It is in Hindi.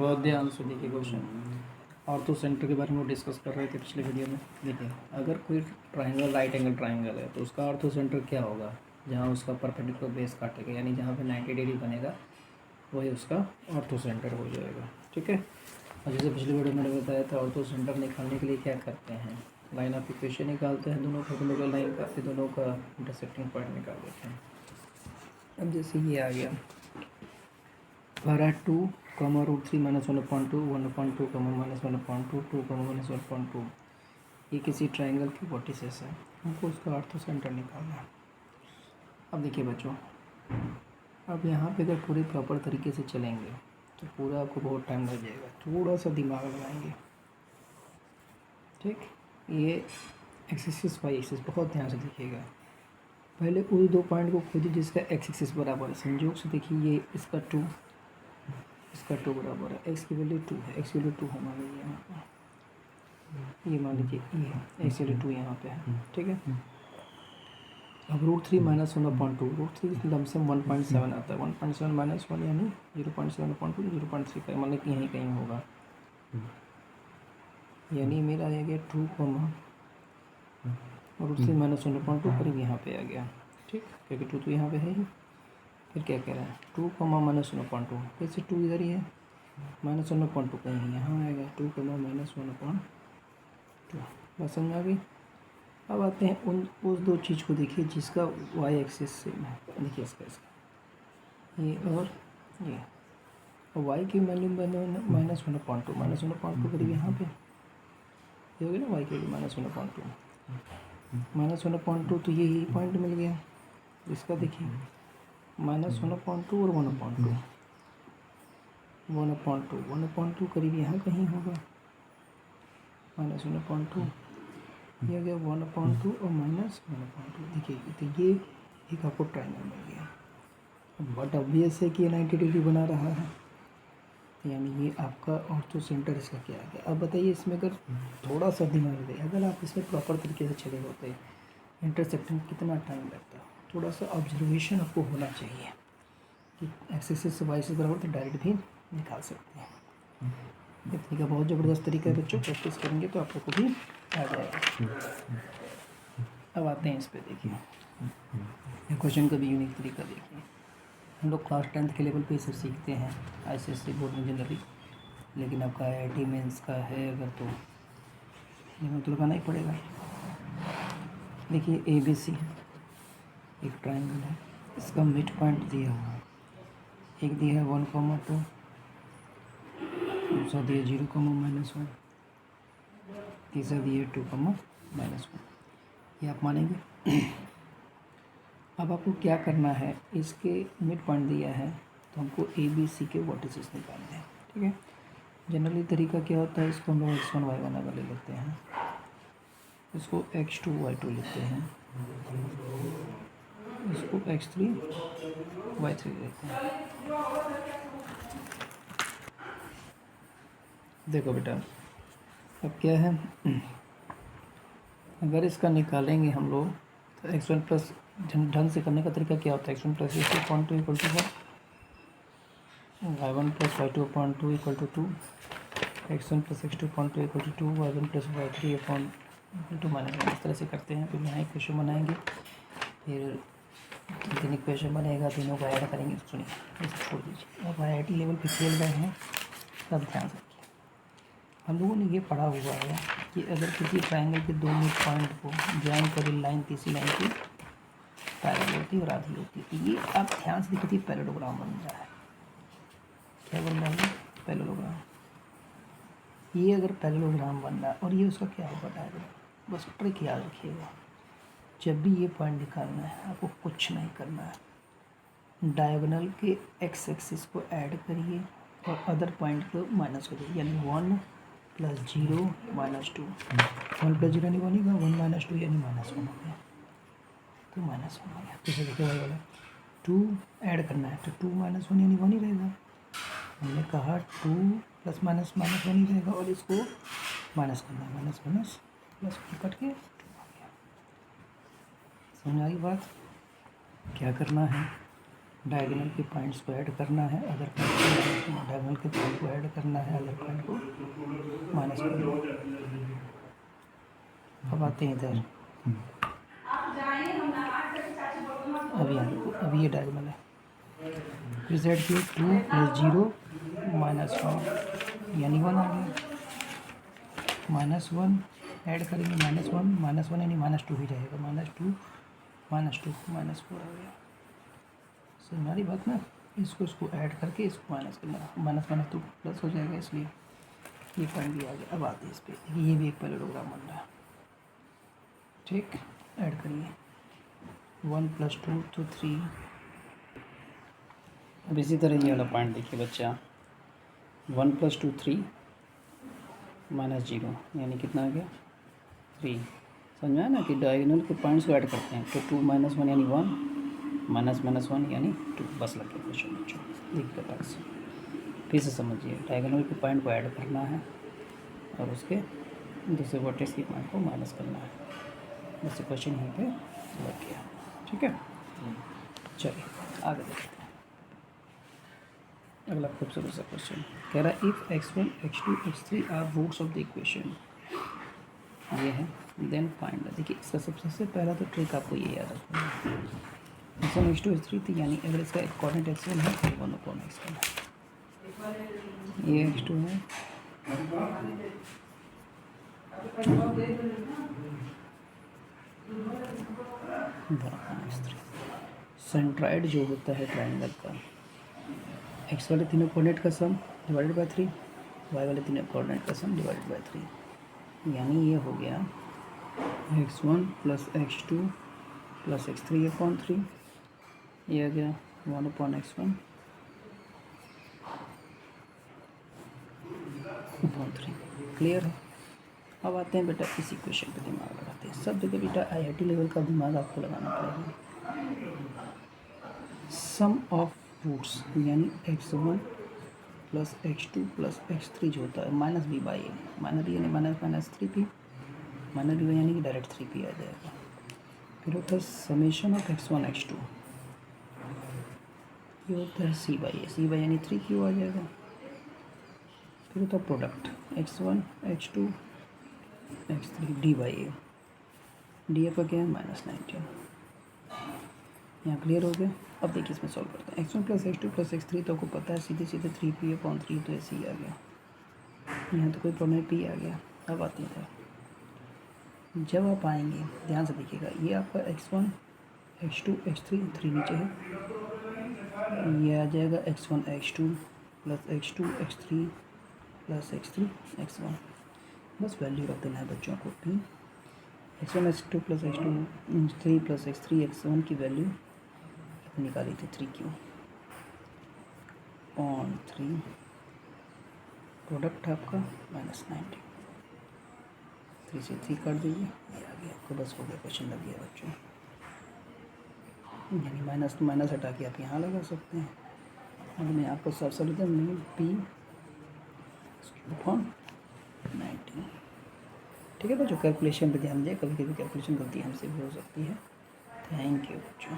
बहुत ध्यान से देखिए क्वेश्चन। ऑर्थो सेंटर के बारे में डिस्कस कर रहे थे पिछले वीडियो में। देखिए, अगर कोई ट्राइंगल राइट एंगल ट्राइंगल है तो उसका ऑर्थो सेंटर क्या होगा? जहाँ उसका परपेंडिकुलर बेस काटेगा, यानी जहाँ पे 90 डिग्री बनेगा वही उसका ऑर्थो सेंटर हो जाएगा। ठीक है। और जैसे पिछले वीडियो में मैंने बताया था, ऑर्थो सेंटर निकालने के लिए क्या करते हैं, लाइन ऑफ इक्वेशन निकालते हैं, दोनों परपेंडिकुलर लाइन का, फिर दोनों का इंटरसेक्टिंग पॉइंट निकाल देते हैं। अब जैसे ये आ गया -2, √3 -1/2, 1/2, -1/2, 2, -1/2। ये किसी ट्राइंगल की वर्टिसेस है, हमको उसका ऑर्थो सेंटर निकालना है। अब देखिए बच्चों, अब यहाँ पे अगर पूरी प्रॉपर तरीके से चलेंगे तो पूरा आपको बहुत टाइम लग जाएगा, थोड़ा सा दिमाग लगाएंगे। ठीक, ये एक्सिस वाई एक्सिस बहुत ध्यान से देखिएगा। पहले उस दो पॉइंट को खोजिए जिसका एक्स एक्सिस बराबर है। संयोग से देखिए, ये इसका 2, इसका 2 बराबर है, एक्स की वैल्यू 2 है, एक्स की वैल्यू 2 है मान लीजिए यहाँ पर, ये मान लीजिए ये है, एक्स की वैल्यू 2 यहाँ पे है। ठीक है। अब √3 -1/2, √3 लमसम 1.7 आता है, 1.7 -1 यानी 0.7/2, 0.35 मान लीजिए यहीं कहीं होगा, यानी मेरा आ गया 2, √3 -1/2 करीब यहाँ पे आ गया। ठीक, क्योंकि 2 तो यहाँ पे है ही। फिर क्या कह रहा है, 2, -1/2, फिर से 2 इधर ही है, -1/2 कहीं यहाँ आएगा, 2, -1/2। बस समझ आ गई। अब आते हैं उस दो चीज़ को देखिए जिसका वाई एक्सिस से देखिए, इसका ये और ये, और वाई की वैल्यू -1/2 करीब यहाँ पे ये हो गया ना, वाई की वैल्यू -1/2, -1/2, तो ये पॉइंट मिल गया। इसका देखिए -1/2 और 1/2, 1/2 करीब यहाँ कहीं होगा, -1/2, ये हो गया 1/2 और -1/2। देखिए, तो ये एक आपको ट्राइंगल मिल गया। बट ऑब्वियस है कि ये 90 डिग्री बना रहा है, यानी ये आपका ऑर्थो सेंटर इसका क्या आ गया। अब बताइए, इसमें अगर थोड़ा सा दिमाग दे, अगर आप इसमें प्रॉपर तरीके से चले होते, इंटरसेक्टिंग कितना टाइम लगता, थोड़ा सा ऑब्जर्वेशन आपको होना चाहिए कि एक्सिस से वाई एक्सिस बराबर, तो डायरेक्ट भी निकाल सकते हैं। ये तरीका बहुत ज़बरदस्त तरीका है बच्चों, प्रैक्टिस करेंगे तो आप लोग को भी आ जाएगा। अब आते हैं इस पर, देखिए ये क्वेश्चन का भी यूनिक तरीका देखिए। हम लोग क्लास 10th के लेवल पे सब सीखते हैं ICSE बोर्ड में जनरली, लेकिन आपका IIT मेंस का है अगर तो लिमिट तो लगाना ही पड़ेगा। देखिए ABC एक ट्राइंगल है, इसका मिड पॉइंट दिया हुआ है, एक दिया है 1,2, दूसरा दिया 0,-1, तीसरा दिया 2,-1। ये आप मानेंगे। अब आपको क्या करना है, इसके मिड पॉइंट दिया है तो हमको ABC के वर्टिसेस निकालने हैं। ठीक है। जनरली तरीका क्या होता है, इसको हम लोग x1 y1 अगर ले लेते हैं, इसको x2 y2 लेते हैं, इसको x3 y3 लेते हैं। देखो बेटा, अब क्या है, अगर इसका निकालेंगे हम लोग तो x1 प्लस, ढंग से करने का तरीका क्या होता है, x1 + x2 = 1, y1 + y2 = 2, x1 + x2 = 2, y1 + y3 = -1। इस तरह से करते हैं। फिर यहाँ इक्वेशन बनाएंगे, फिर 3 इक्वेशन बनेगा, तीनों को ऐड करेंगे। सुनिए, इसे छोड़ दीजिए, अब IIT लेवल पे खेल रहे हैं तब ध्यान रखिए। हम लोगों ने ये पढ़ा हुआ है कि अगर किसी ट्राइंगल के दो मिड पॉइंट को ज्वाइन करें, लाइन तीसरी लाइन की पैरेलल होती है और आधी होती है, तो ये आप ध्यान से देखिए पैरेललोग्राम बन रहा है। क्या बन रहा है? पैरेललोग्राम। ये अगर पैरेललोग्राम बन रहा है और ये उसका क्या होगा, डायग्राम। बस ट्रिक याद रखिएगा, जब भी ये पॉइंट निकालना है आपको कुछ नहीं करना है, डायगोनल के एक्स एक्सिस को ऐड करिए और अदर पॉइंट को माइनस करिए, यानी 1 + 0 - 2, 1 + 0 यानी 1 ही, 1 - 2 यानी -1 हो गया, तो -1 हो गया। जैसे देखिए भाई वाला 2 ऐड करना है तो 2 - 1 यानी 1 ही रहेगा। हमने कहा 2 + -1 ही रहेगा, और इसको माइनस करना है, -, +1 कट के 2 आ गया। समझ आई बात? क्या करना है, डायगोनल के पॉइंट्स को ऐड करना है, अदर पॉइंट को डायगोनल के पॉइंट को ऐड करना है, अदर पॉइंट को माइनस करना है। अब आते हैं इधर, अभी ये डायगोनल है, फिर जेड की 2 + 0 -1 यानी 1 आ गया, -1 ऐड करेंगे, -1 यानी -2 ही रहेगा, -2 -4 आ गया। सो हमारी बात ना, इसको ऐड करके इसको माइनस करना, माइनस तो प्लस हो जाएगा, इसलिए ये पॉइंट भी आ गया। अब आते हैं इस पर, ये भी एक पैरेललोग्राम बन रहा है, ठीक। ऐड करिए 1 + 2 तो 3। अब इसी तरह ये वाला पॉइंट देखिए बच्चा, 1 + 2 3 -0 यानी कितना आ गया 3। समझ में आया ना कि डायगोनल के पॉइंट्स को ऐड करते हैं, तो 2 - 1 यानी 1, -1 यानी 2, बस लग गया क्वेश्चन बच्चों। देखिए पास फिर से समझिए, डायगोनल के पॉइंट को ऐड करना है और उसके दूसरे वर्टेक्स के पॉइंट को माइनस करना है, बस क्वेश्चन यहीं पे लग गया, ठीक है। चलिए आगे देखते हैं। अगला खूबसूरत सा क्वेश्चन कह रहा है if x1 x2 x3 are roots of the equation, ये है, देन फाइंड। देखिए इसका सबसे पहला तो ट्रिक आपको ये याद रखना है, x1 x2 x3 थी, यानी अगर इसका कोऑर्डिनेट x1 है तो 1/x1 है, ये x2 है, सेंट्राइड जो होता है ट्राइंगल का, एक्स वाले तीनों कोऑर्डिनेट का सम डिवाइडेड बाय 3, वाई वाले तीनों कोऑर्डिनेट का सम डिवाइडेड बाय 3, यानी ये हो गया x1 + x2 + x3/3, ये आ गया 1/x1/3। क्लियर है। अब आते हैं बेटा इस इक्वेशन पे दिमाग लगाते हैं। सब जगह बेटा IIT लेवल का दिमाग आपको लगाना पड़ेगा। सम ऑफ रूट्स यानी x1 + x2 + x3 जो होता है -b/a, -b यानी -3p, -b यानी कि डायरेक्ट 3p आ जाएगा। फिर होता है समेशन ऑफ x1 x2, ये होता है c/a, c/ यानी 3q आ जाएगा। फिर होता है product x1 x2 x3 d/a, d का क्या है -19। यहाँ क्लियर हो गया। अब देखिए इसमें सॉल्व करते हैं। x1 + x2 + x3 तो आपको पता है सीधे 3p/3, तो ऐसे ही आ गया। यहाँ तो कोई प्रॉब्लम, p आ गया। अब आते हैं, जब आप आएंगे ध्यान से देखिएगा, ये आपका x1 x2 x3, 3 नीचे है, ये आ जाएगा x1 x2 + x2 x3 + x3 x1, बस वैल्यू रख देना है बच्चों को p। x1 x2 + x2 3 + x3 x1 की वैल्यू निकाली थी 3q/3, प्रोडक्ट आपका -19, 3 से 3 काट दीजिए, ये आ गया आपको, बस हो गया, क्वेश्चन लग गया बच्चों। यानी माइनस तो माइनस हटा के आप यहाँ लगा सकते हैं। और मैं आपको सब सॉल्यूशन में p/19, ठीक है बच्चों। कैलकुलेशन पे ध्यान दें, कभी कभी कैलकुलेशन गलती हमसे भी हो सकती है। थैंक यू बच्चों।